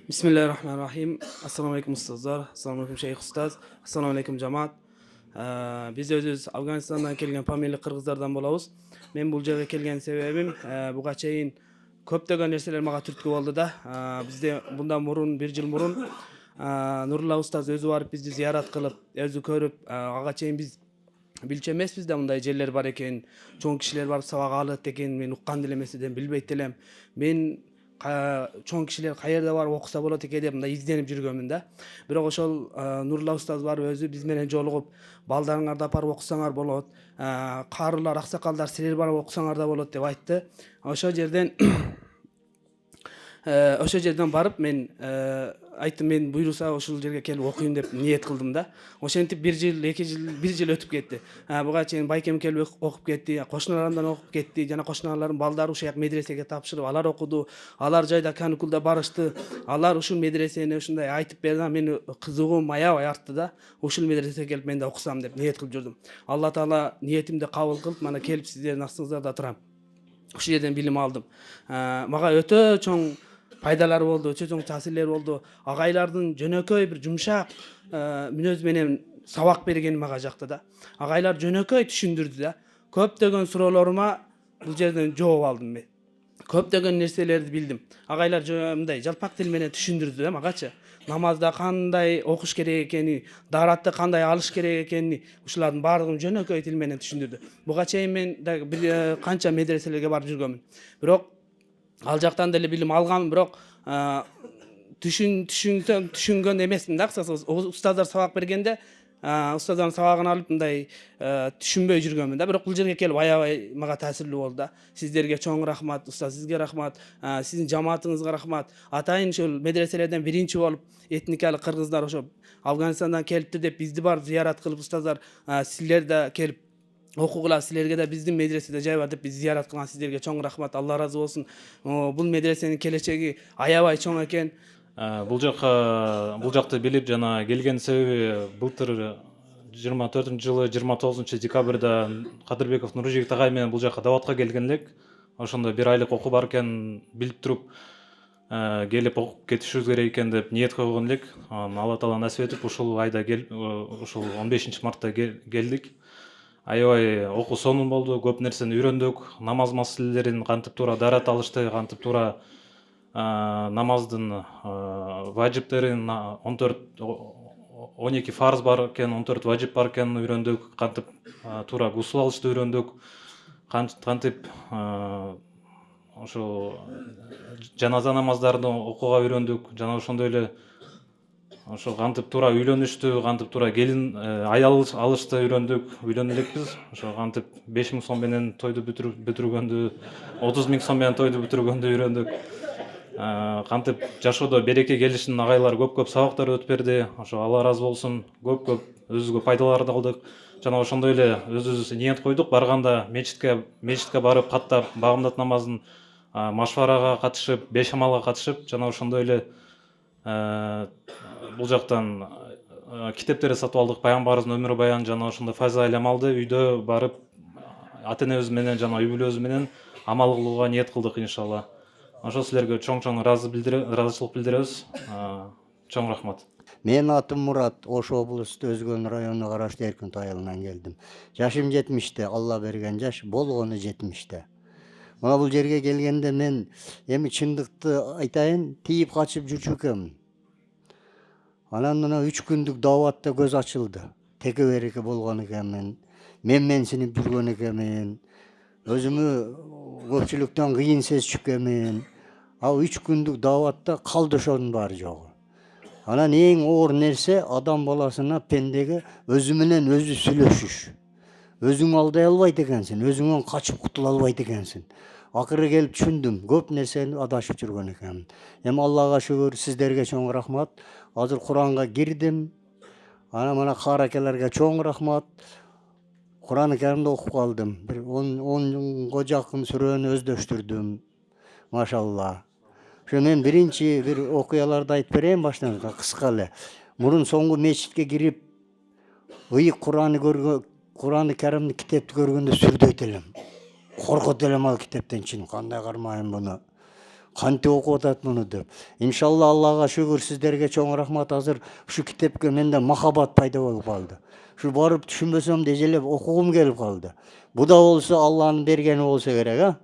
Bismillahirrahmanirrahim. Assalamu alaikum ustazlar. Assalamu alaikum şeyh ustaz. Assalamu alaikum cemaat. Biz özüz Afganistandan kelgen Pameli Kırgızlardan bolabız. Men bul жерге kelgen sebebim buga çeyin köptөгөн nerseler maga түрткү болду да. Bizde bundan murun 1 жыл murun Nurullah ustaz özü barıp bizди ziyarat kılıp, özü көрүp, ага чейин biz билчү эмеспиз да мындай жерлер бар экен, чоң кишилер барып сабак алат экен, мен уккан деле эмес эдем, билбейт элем. Мен чоң кишилер каерде барып окуса болот экен деп мындай изденип жүргөнмүн да. Бирок ошол Нурулла устаз барып өзү биз менен жолугуп, балдарыңарды апарып окусаңар болот, карылар, аксакалдар силер барып окусаңар да болот деп айтты. Ошол жерден ошол жерден барып мен айттым, мен буйруса ошол жерге келип окуйм деп ниет кылдым да. Ошентип 1 жыл, 2 жыл, 1 жыл өтүп кетти. Буга чейин байкем келип окуп кетти, кошуналарымдан окуп кетти, жана кошуналарым балдары ушул медресеге тапшырып, алар окуду, алар жайда каникулда барышты. Алар ушул медресени ушундай айтып берди, мени кызыгуум аябай артты да. Ушул медресеге келип мен да окусам деп ниет кылып жүрдүм. Алла таала ниетимди кабыл кылып, мана келип сиздердин астыңыздарда турам. Ушул жерден билим алдым. Мага өтө чоң пайдалары болду, өтө чоң таасирлери болду. Агайлардын жөнөкөй бир жумшак мүнөз менен сабак бергени мага жакты да. Агайлар жөнөкөй түшүндүрдү да. Көптөгөн суроолорума бул жерден жооп алдым мен. Көптөгөн нерселерди билдим. Агайлар мындай жалпак тил менен түшүндүрдү да магачы. Намазда кандай окуш керек экени, daaratты кандай алыш керек экени, ушулардын баардыгын жөнөкөй тил менен түшүндүрдү. Буга чейин мен да бир канча медреселерге барып жүргөнмүн. Бирок ал жактан деле билим алгам, бирок түшүнгөн эмесмин да. Устаздар сабак бергенде устаздардын сабагын алып мындай түшүнбөй жүргөнмүн да. Бирок бул жерге келип аябай мага таасирлүү болду да. Сиздерге чоң рахмат, устаз, сизге рахмат, сиздин жамаатыңызга рахмат. Атайын ушул медреселерден биринчи болуп этникалык кыргыздар ошо Афганистандан келиптир деп бизди барып зыярат кылып, устаздар силер да келип окугула, силерге да биздин медреседе жай бар деп биз зыярат кылган сиздерге чоң рахмат, Алла ыраазы болсун. Бул медресенин келечеги аябай чоң экен. Бул жакты билип жана келген себеби былтыр 24-жылы 29 декабрда Кадырбеков Нуржигит агай менен бул жака даватка келген элек. Ошондо 1 айлык окуу бар экен билип туруп келип окуп кетишибиз керек экен деп ниет койгон элек. Алла таала насип этип ушул айда ушул 15-мартта келдик. Аябай окуу сонун болду, көп нерсени үйрөндүк. Намаз маселелерин кантип туура дарат алышты, кантип туура намаздын важиптерин 12 фарз бар экен, 14 важип бар экенин үйрөндүк. Кантип туура гусул алышты үйрөндүк. Кантип ошо жаназа намаздарын окууга үйрөндүк. Жана ошондой эле ошо кантип туура үйлөнүштү, кантип туура келин аял алышты үйрөндүк. Үйлөнө элекпиз. Ошо кантип 5000 сом менен тойду бүтүргөндү, 30 000 сом менен тойду бүтүргөндү үйрөндүк. Кантип жашоодо береке келишин агайлар көп сабактар өтүп берди. Ошо Алла ыраазы болсун, көп өзүбүзгө пайдаларды алдык. Жана ошондой эле өзүбүз ниет койдук, барганда мечитке барып каттап, багымдат намазын машварага катышып, бешамалга катышып, жана ошондой эле бул жактан китептерди сатып алдык, пайгамбарыбыздын өмүр баян жана ошондой фазаил амалды үйдө барып ата-энебиз менен жана үй бүлөбүз менен амал кылууга ниет кылдык иншалла. Ошо силерге чоң ыраазычылык билдиребиз. Чоң рахмат. Менин атым Мурат, Ош облусту Өзгөн районуна караштуу Эркинтой айылынан келдим. Жашым 70-те, Алла берген жаш, болгону 70-те. Мына бул жерге келгенде мен эми чындыкты айтайын, тийип качып жүрчү экенмин. Анан мына 3 күндүк даватта көз ачылды. Теке береке болгон экенмин. Менсинип жүргөн экенмин. Өзүмү көпчүлүктөн кыйын сезчү экенмин. Ал 3 күндүк даватта калды ошонун баары жогу. Анан эң оор нерсе адам баласына, пендеге өзү менен өзү сүйлөшүш. Өзүң алдай албайт экенсиң, өзүңөн качып кутула албайт экенсиң. Акыры келип түшүндүм, көп нерсени адашып жүргөн экенмин. Эми Аллага шүгүр, сиздерге чоң рахмат. Азыр Куранга кирдим. Анан мына каракелерге чоң рахмат. Куран Каримди окуп калдым. Бир 10 жакын сүрөнү өздөштүрдүм. Машалла. Ошо мен биринчи бир окуяларды айтып берейин баштан, кыска эле. Мурун соңку мечитке кирип, ыйык Кураны Каримди китепти көргөндө сүрдөйт элем. Коркот элем ал китептен чын. Кандай кармайм буну. кантип окуп атат муну деп. Иншалла Аллага шүгүр, сиздерге чоң рахмат. Азыр ушу китепке менде махаббат пайда болуп калды. Ушу барып түшүнбөсөм да эжелеп окугум келип калды. Бу да болсо Алланын бергени болсо керек, а?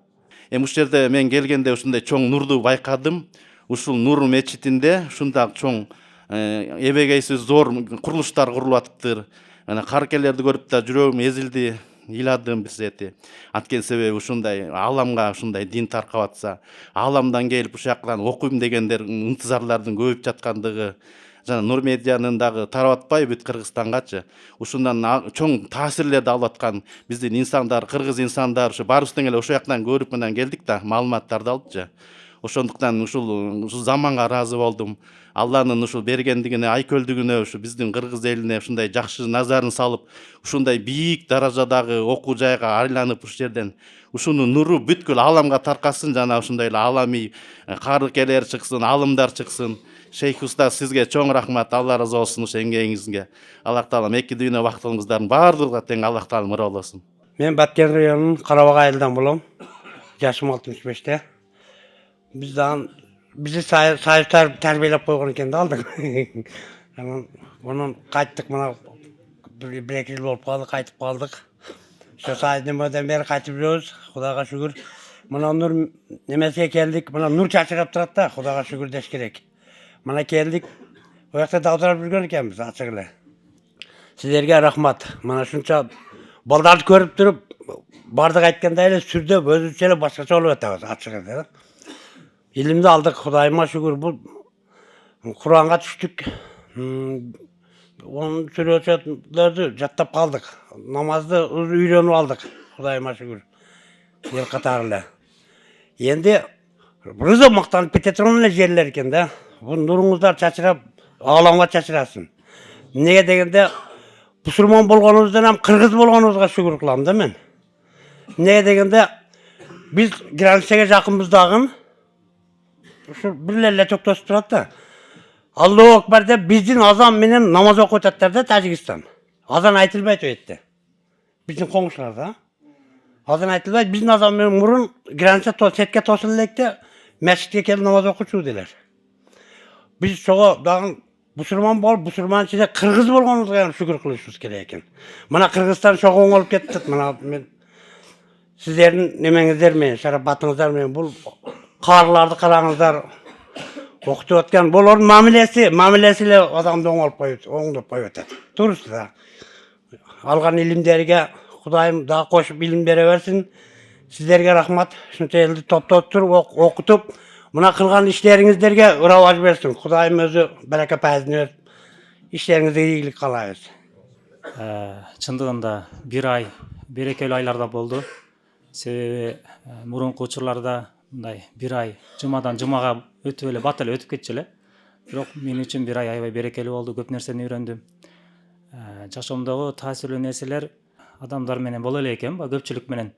Ушул жерде мен келгенде ушундай чоң нурду байкадым. Ушул Нур мечитинде ушундай чоң эбегейсиз зор курулуштар курулуп атыптыр. Ana каркелерди көрүп да жүрөгүм эзилди, ыйладым бизети. Анткени себеби ушундай ааламга ушундай дин таркап атса, ааламдан келип ушул жактан окуйм дегендер ынтызарлардын көбөйүп жаткандыгы, жана Нур медианын дагы тарап атпайбы бүт Кыргызстангачы. Ушундан чоң таасирлерди алып аткан биздин инсандар, кыргыз инсандар ушу баарыбыз тең эле ошол жактан көрүп менен келдик да, маалыматтарды алыпчы. Ошондуктан ушул заманга ыраазы болдум. Алланын ушул бергендигине, айкөлдүгүнө, ушу биздин кыргыз элине ушундай жакшы назарын салып, ушундай бийик даражадагы окуу жайга айланып ушул жерден ушунун нуру бүткүл ааламга таркасын, жана ушундай эле ааламий карыкелер чыксын, алымдар чыксын. Шейх Устаз, сизге чоң рахмат, Алла ыраазы болсун ошо эмгегиңизге. Аллах таалам эки дүйнө бактылыгыңыздардын баардыгына тең Аллах таалам ыра болосун. Мен Баткен районунун Карабак айылынан болом. Жашым 65-те. Bizi sayıflar terbiyelep koygun eкен да алдық. Onun kayıttık bana bir iki yıl olup kaldık, kayıtıp kaldık. Şu sayıdan beri kayıtıp biliyoruz. Xudaga şükür. Bana nur nemesiye geldik. Bana nur çarçırap durat da Xudaga şükür deş gerek. Bana geldik. O yakta dağıtırıp bilген ekenmiz açıkla. Sizlerge rahmat. Bana şunça baldardı görüp durup bardık aytkanda ele sürdü özünçeli başkaça olup etemiz açıkla. İlimde aldık Xudayıma şükür. Bu Kur'an'a düştük. Onun sürüyorlardı, jattap kaldık. Namazda öğrenip aldık Xudayıma şükür. Yer katarıyla. Endi Rıza maqtanıp petetronla yerler eken de. Bu nurunuzlar çaçırap, ağlamga çaçırasın. Neye degende Müslüman bolğanımızdan hem Kırgız bolğanımızga şükür kılam da men. Neye degende biz graniçege jakınbızdagın şu birlerle çok dost durat da. Allahu Akbar de bizdin azan menen namaz okutatlar da Tacikistan. Azan aytılmayt öýetdi. Bizdin koňşularda. Azan aytılmayt, bizdin azan menen murun graniça setke tosulykda mesçitke kelip namaz okuçu diler. Biz şoğa dagın Müslüman bol, Müslüman içinde Kırgız bolganymyzga şükür kılışыбыз gerek eken. Mana Kırgızstan şoğa oňolup ketdik. Mana men sizlerin nemeňizler menen, şarapatyňızlar menen bul karılardı karaňızlar okutup atkan bolorun mamilesiyle adamdy oňdup koýup. Durust da. Algan ilimlerige Hudaýym daha koşup ilim bere bersin. Sizlerge rahmat. Şunça eldi toptop turup okutup muna kılgan işleriňizlerge ırawaj bersin. Hudaýym özü bereke paýzyny berip işleriňizde iýilik kalaýyr. Чындыгында бир ай берекелүү айларда болду. Себеби мурунку учурларда мындай бир ай жумадан жумага өтүп эле бат эле өтүп кетчү эле. Бирок мен үчүн бир ай аябай берекелүү болду. Көп нерсени үйрөндүм. Жашоомдогу таасирлүү нерселер адамдар менен боло эле экен, көпчүлүк менен.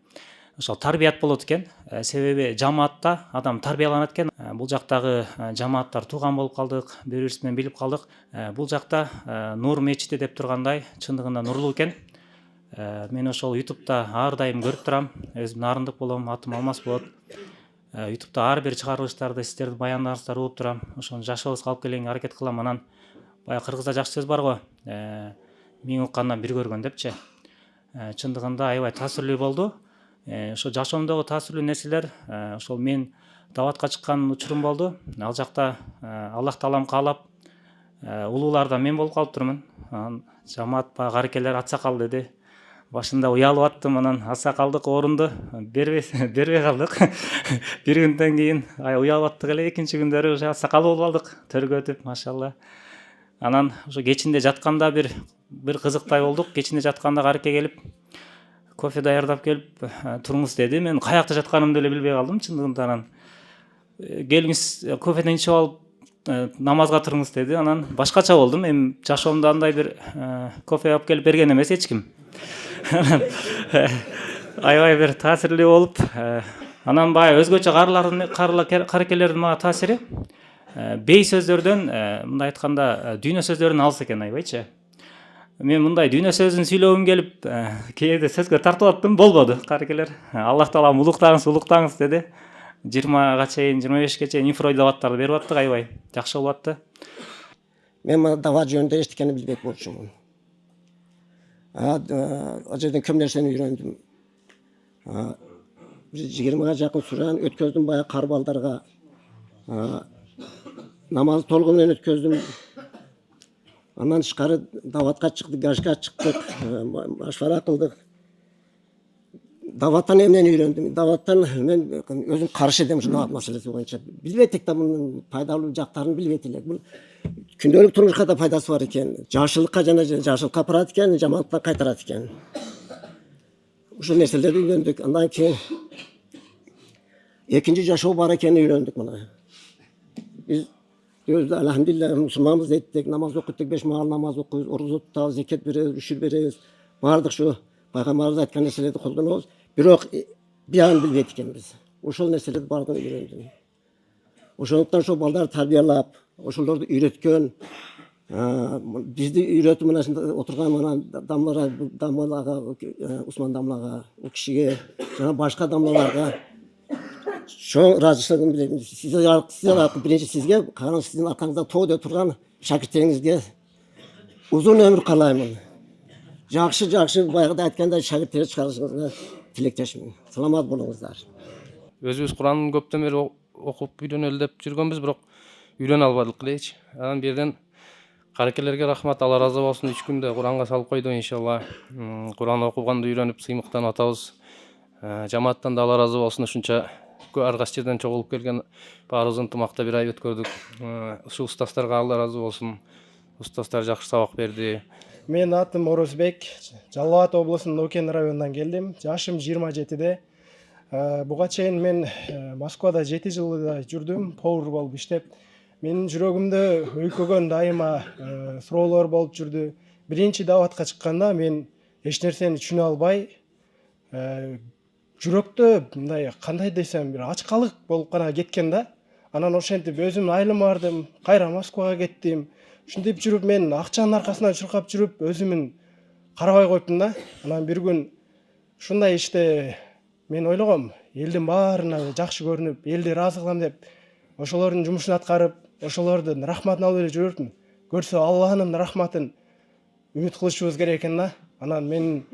Ошол тарбият болот экен. Себеби жамаатта адам тарбияланат экен. Бул жактагы жамааттар тууган болуп калдык, бири-бирибиз менен билип калдык. Бул жакта Нур мечити деп тургандай чындыгында нурлуу экен. Мен ошол YouTube'да ар дайым көрүп турам. Өзүм Нарындык болом, атым Алмаз болот. YouTube'да ар бир чыгарылыштарды, сиздердин баяндарыңыздарды угуп турам. Ошону жашообузга алып келгенге аракет кылам. Анан баягы кыргызда жакшы сөз бар го. Миң уккандан бир көргөн депчи. Чындыгында аябай таасирлүү болду. Ошо жашоомдогу таасирлүү нерселер, ошол мен даватка чыккан учурум болду. Ал жакта Аллах таалам каалап улуулардан мен болуп калыптырмын. Жамаат баягы аракелер атсакал деди. Башында уялып аттым, анан атсакалдык орунду бербей калдык. Бир күндөн кийин уялып аттык эле, экинчи күндөрү уже атсакал болуп алдык, төргө өтүп, машалла. Анан ошо кечинде жатканда бир кызыктай болдук. Кечинде жатканда карке келип кофе даярдап келип туруңуз деди. Мен каякта жатканымды эле билбей калдым чындыгында. Анан келиңиз кофеден ичип алып намазга туруңуз деди. Анан башкача болдум. Эми жашоомдо андай бир кофе алып келип берген эмес эч ким. Аябай бир таасирлүү болуп, анан баягы өзгөчө каракелердин мага таасири бей сөздөрдөн, мындай айтканда дүйнө сөздөрүн алыс экен аябайчы. Мен мындай дүйнө сөзүн сүйлөгүм келип, кээде сөзгө тартып аттым, болбоду. Каракелер Аллах таалам улуктаңыз деди. 20 чейин 25 чейин инфроойлабаттарды берип аттык, аябай жакшы болуп атты. Мен мына дават жөнүндө эчтекени билбек болчумун. Ал жерден көп нерсени үйрөндүм. 20га жакын сүрөн өткөздүм баягы кар балдарга. Намаз толугу менен өткөздүм. Андан тышкары даватка чыктык, гашка чыктык, машвара кылдык. Даваттан эмнени үйрөндүм? Даваттан мен өзүм каршы эдим ушул дават маселеси боюнча. Билбейт элек да мунун пайдалуу жактарын билбейт элек. Бул күндөлүк турмушка да пайдасы бар экен. Жакшылыкка жана жакшылыкка апарат экен, жамандыктан кайтарат экен. Ушул нерселерди үйрөндүк. Андан кийин экинчи жашоо бар экенин үйрөндүк мына. Биз өзү алхамдулилла мусулманбыз дейт, намаз окуйт, 5 маал намаз окуйбуз, оруза тутабыз, зекет беребиз, үшүр беребиз. Бардык шу пайгамбарыбыз айткан нерселерди колдонобуз. Бирок биягын билбейт экенбиз. Ошол нерселерди бардыгын үйрөндүм. Ошондуктан ошол балдарды тарбиялап, ошолорду үйрөткөн, бизди үйрөтүп мына отурган мына дамлага, Усман дамлага, у кишиге жана башка дамлаларга чоң ыраазычылыгымды билдирем. Сиз аркылуу биринчи сизге, кайра сиздин аркаңызда тоодо турган шакирттериңизге узун өмүр каалаймын. Жакшы баягыда айткандай шагирттер чыгарышыңызга тилектешмин. Саламат болуңуздар. Өзүбүз Куранды көптөн бери окуп үйрөнөлү деп жүргөнбүз, бирок үйрөнө албадык элечи. Анан бирден каракелерге рахмат, Алла ыраазы болсун, 3 күндө Куранга салып койду иншалла. Куран окуганды үйрөнүп сыймыктанып атабыз. Жамааттан да Алла ыраазы болсун, ушунча ар кайсы жерден чогулуп келген баарыбыз ынтымакта бир ай өткөрдүк. Ушул устаздарга Алла ыраазы болсун. Устаздар жакшы сабак берди. Мен атым Орозбек, Жалал Абад облусунун Окен районунан келдим. Жашым 27-де. Буга чейин мен Москвада 7 жылда жүрдүм, повар болуп иштеп. Менин жүрөгүмдө өйкөгөн дайыма суроолор болуп жүрдү. Биринчи даватка чыкканда мен эч нерсени түшүнө албай, жүрөктө мындай кандай десем бир ачкалык болуп гана кеткен да. Анан ошентип өзүмдүн айылыма бардым, кайра Москвага кеттим. Ушинтип жүрүп мен акчанын аркасынан чуркап жүрүп өзүмүн карабай коюптум да. Анан бир күн ушундай иште мен ойлогом, элдин баарына жакшы көрүнүп, элди ыраазы кылам деп, ошолордун жумушун аткарып, ошолордун рахматын алып эле жүрөтүм. Көрсө Алланын рахматын үмүт кылышыбыз керек экен да. Анан мен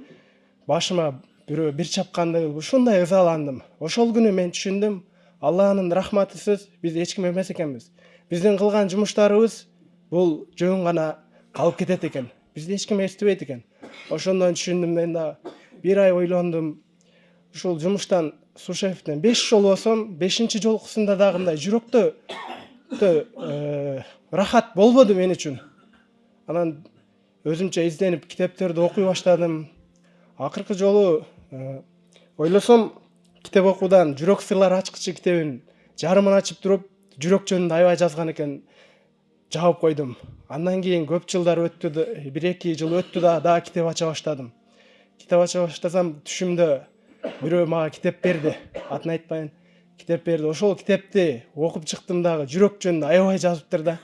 башыма бирөө бир чапкандай ушундай ызаландым. Ошол күнү мен түшүндүм, Алланын рахматысыз биз эч ким эмес экенбиз. Биздин кылган жумуштарыбыз бул жөн гана калып кетет экен. Бизди эч ким эстебейт экен. Ошондон түшүндүм мен да. Бир ай ойлондум. Ушул жумуштан Сушевден 5 жол болсом, 5-чи жолкусунда дагы мындай жүрөктө рахат болбоду мен үчүн. Анан өзүмчө изденип китептерди окуй баштадым. Акыркы жолу ойлосом, китеп окуудан жүрөк сырлары ачкычы китебин жарымын ачып туруп, жүрөк жөнүндө аябай жазган экен. Жаап койдум. Андан кийин көп жылдар өттү, 1-2 жыл өттү да китеп ача баштадым. Китеп ача баштасам түшүмдө бирөө мага китеп берди. Атын айтпайын. Китеп берди. Ошол китепти окуп чыктым дагы, жүрөк жөнүндө аябай жазыптыр да.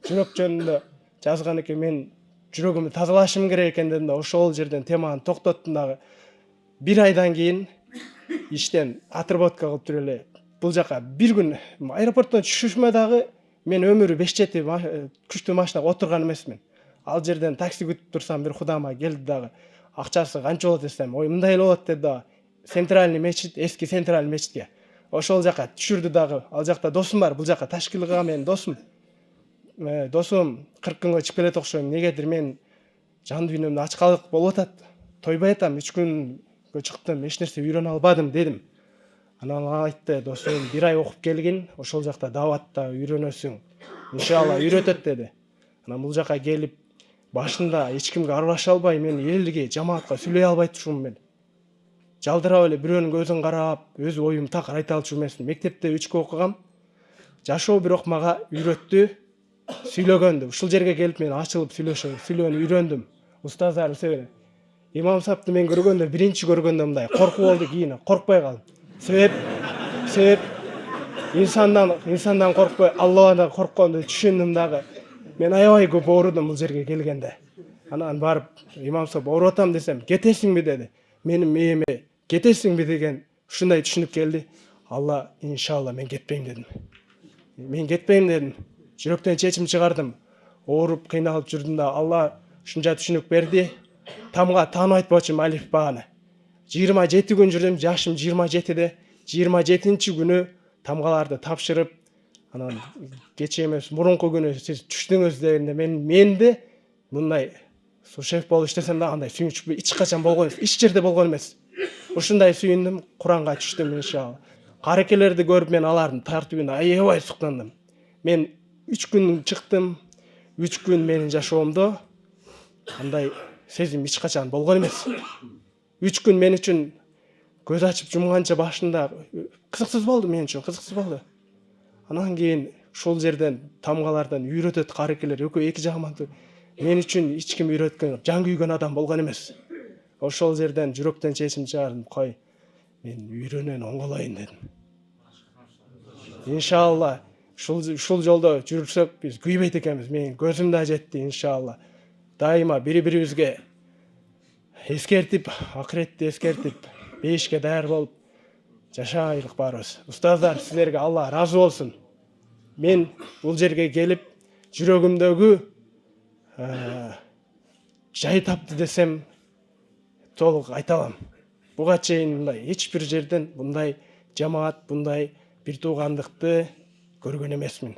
Жүрөк жөнүндө жазган экен, мен жүрөгүмдү тазалашым керек экен дедим да, ошол жерден теманы токтоттум дагы. 1 айдан кийин иштен отработка кылып туруп эле бул жака бир күн аэропорттон түшүшмө дагы мен өмүрү 5 жети күчтүү машинага отурган эмесмин. Ал жерден такси күтүп турсам, бир кудама келди дагы. Акчасы канча болот десем, ой мындай эле болот деди дагы. Центральный мечит, эски центральный мечитке. Ошол жака түшүрдү дагы. Ал жакта досум бар, бул жака Ташкилга менин досум. Досум 40 күнгө чыгып келет окшойм. Негедир мен жан дүйнөмдө ачкалык болуп атат. Тойбой атам, 3 күнгө чыктым, эч нерсе үйрөнө албадым дедим. Анан ал айтты, досум 1 ай окуп келгин, ошол жакта даватта үйрөнөсүң. Иншалла үйрөтөт деди. Анан бул жака келип, башында эч кимге аралаша албай, мен элге, жамаатка сүйлөй албай турмун мен. Жалдырап эле бирөөнүн көзүн карап, өз оюмду такыр айта алчу эмесмин. Мектепте 3 окугам. Жашоо бирок мага үйрөттү, сүйлөгөндү. Ушул жерге келип мен ачылып сүйлөөнү үйрөндүм. Устаздардын себеби. Имам сапты мен көргөндө, биринчи көргөндө мындай коркуп болду, кийин коркпой калдым. Себеп инсандан коркпой, Алладан коркконду түшүндүм дагы. Мен аябай көп оорудум бул жерге келгенде. Анан барып имам сап ооруп атам десем, кетесиңби деди. Менин мээме кетесиңби деген ушундай түшүнүк келди. Алла иншалла мен кетпейм дедим. Мен кетпейм дедим. Жүрөктөн чечим чыгардым. Ооруп, кыйналып жүрдүм да Алла ушунча түшүнүк берди. Тамга таанып айтпочумун алиф бааны. 27 күн жүрдүм, жашым 27-де. 27-нчи күнү тамгаларды тапшырып, анан кече эмес, мурунку күнү сиз түштүңүз дегенде менде мындай сушеф болуп иштесем да андай сүйүнүч эч качан болгон эмес, эч жерде болгон эмес. Ушундай сүйүндүм, Куранга түштүм иншалла. Карекелерди көрүп мен алардын тартибине аябай суктандым. Мен 3 күн чыктым, 3 күн менин жашоомдо андай сезим эч качан болгон эмес. 3 күн мен үчүн көз ачып жумганча башында кызыксыз болду, мен үчүн кызыксыз болду. Анан кийин ушул жерден тамгалардан үйрөтөт карекелер, экөө эки жагыман мен үчүн эч ким үйрөткөн, жан күйгөн адам болгон эмес. Ошол жерден жүрөктөн чечим чыгардым, кой мен үйрөнөйүн, оңголоюн дедим. Иншалла ушул жолдо жүрсөк биз күйбөйт экенбиз. Менин көзүм да жетти иншалла. Дайыма бири-бирибизге эскертип, акыретти эскертип, бейишке даяр болуп жашайлык баарыбыз. Устаздар, силерге Алла ыраазы болсун. Мен бул жерге келип, жүрөгүмдөгү жай тапты десем толук айта алам. Буга чейин мындай эч бир жерден мындай жамаат, мындай бир туугандыкты көргөн эмесмин.